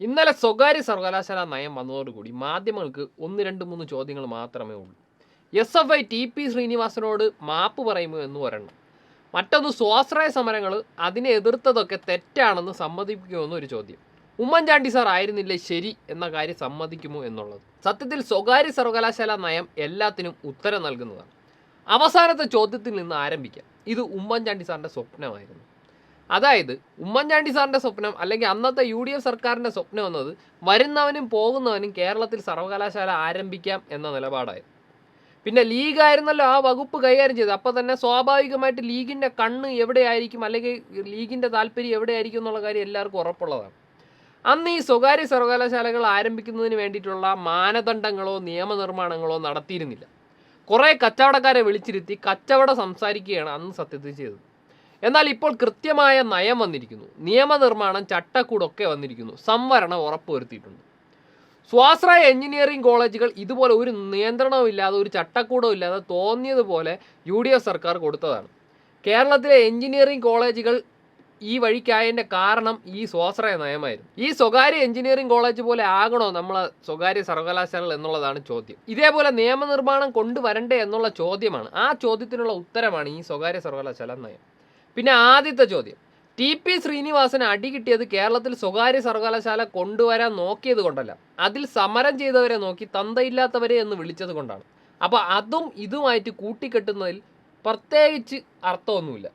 ഇന്നലെ സ്വകാര്യ സർവകലാശാല നയം വന്നതോടുകൂടി മാധ്യമങ്ങൾക്ക് 1, 2, 3 ചോദ്യങ്ങൾ മാത്രമേ ഉള്ളൂ. SFI TP ശ്രീനിവാസനോട് മാപ്പ് പറയുമോ എന്ന് ഒരെണ്ണം. മറ്റൊന്ന്, സ്വാശ്രയ സമരങ്ങൾ അതിനെ എതിർത്തതൊക്കെ തെറ്റാണെന്ന് സമ്മതിക്കുമോ എന്നൊരു ചോദ്യം. ഉമ്മൻചാണ്ടി സാർ ആയിരുന്നില്ലേ ശരി എന്ന കാര്യം സമ്മതിക്കുമോ എന്നുള്ളത്. സത്യത്തിൽ സ്വകാര്യ സർവകലാശാല നയം എല്ലാത്തിനും ഉത്തരം നൽകുന്നതാണ്. അവസാനത്തെ ചോദ്യത്തിൽ നിന്ന് ആരംഭിക്കാം. ഇത് ഉമ്മൻചാണ്ടി സാറിൻ്റെ സ്വപ്നമായിരുന്നു. അതായത് ഉമ്മൻചാണ്ടി സാറിൻ്റെ സ്വപ്നം, അല്ലെങ്കിൽ അന്നത്തെ UDF സർക്കാരിൻ്റെ സ്വപ്നം എന്നത് വരുന്നവനും പോകുന്നവനും കേരളത്തിൽ സർവകലാശാല ആരംഭിക്കാം എന്ന നിലപാടായിരുന്നു. പിന്നെ ലീഗായിരുന്നല്ലോ ആ വകുപ്പ് കൈകാര്യം ചെയ്തത്. അപ്പോൾ തന്നെ സ്വാഭാവികമായിട്ട് ലീഗിൻ്റെ കണ്ണ് എവിടെയായിരിക്കും, അല്ലെങ്കിൽ ലീഗിൻ്റെ താല്പര്യം എവിടെയായിരിക്കും എന്നുള്ള കാര്യം എല്ലാവർക്കും ഉറപ്പുള്ളതാണ്. അന്ന് ഈ സ്വകാര്യ സർവകലാശാലകൾ ആരംഭിക്കുന്നതിന് വേണ്ടിയിട്ടുള്ള മാനദണ്ഡങ്ങളോ നിയമനിർമ്മാണങ്ങളോ നടത്തിയിരുന്നില്ല. കുറേ കച്ചവടക്കാരെ വിളിച്ചിരുത്തി കച്ചവടം സംസാരിക്കുകയാണ് അന്ന് സത്യത്തിൽ ചെയ്തത്. എന്നാൽ ഇപ്പോൾ കൃത്യമായ നയം വന്നിരിക്കുന്നു, നിയമനിർമ്മാണം, ചട്ടക്കൂടൊക്കെ വന്നിരിക്കുന്നു, സംവരണം ഉറപ്പുവരുത്തിയിട്ടുണ്ട്. സ്വാശ്രയ എഞ്ചിനീയറിംഗ് കോളേജുകൾ ഇതുപോലെ ഒരു നിയന്ത്രണവും ഇല്ലാതെ, ഒരു ചട്ടക്കൂടവും ഇല്ലാതെ തോന്നിയതുപോലെ UDF സർക്കാർ കൊടുത്തതാണ്. കേരളത്തിലെ എഞ്ചിനീയറിംഗ് കോളേജുകൾ ഈ വഴിക്കായതിൻ്റെ കാരണം ഈ സ്വാശ്രയ നയമായിരുന്നു. ഈ സ്വകാര്യ എഞ്ചിനീയറിംഗ് കോളേജ് പോലെ ആകണോ നമ്മളെ സ്വകാര്യ സർവകലാശാലകൾ എന്നുള്ളതാണ് ചോദ്യം. ഇതേപോലെ നിയമനിർമ്മാണം കൊണ്ടുവരണ്ടേ എന്നുള്ള ചോദ്യമാണ്. ആ ചോദ്യത്തിനുള്ള ഉത്തരമാണ് ഈ സ്വകാര്യ സർവകലാശാല നയം. പിന്നെ ആദ്യത്തെ ചോദ്യം, TP ശ്രീനിവാസന് അടി കിട്ടിയത് കേരളത്തിൽ സ്വകാര്യ സർവകലാശാല കൊണ്ടുവരാൻ നോക്കിയത് കൊണ്ടല്ല, അതിൽ സമരം ചെയ്തവരെ നോക്കി തന്തയില്ലാത്തവരെ എന്ന് വിളിച്ചത് കൊണ്ടാണ്. അപ്പോൾ അതും ഇതുമായിട്ട് കൂട്ടിക്കെട്ടുന്നതിൽ പ്രത്യേകിച്ച് അർത്ഥമൊന്നുമില്ല.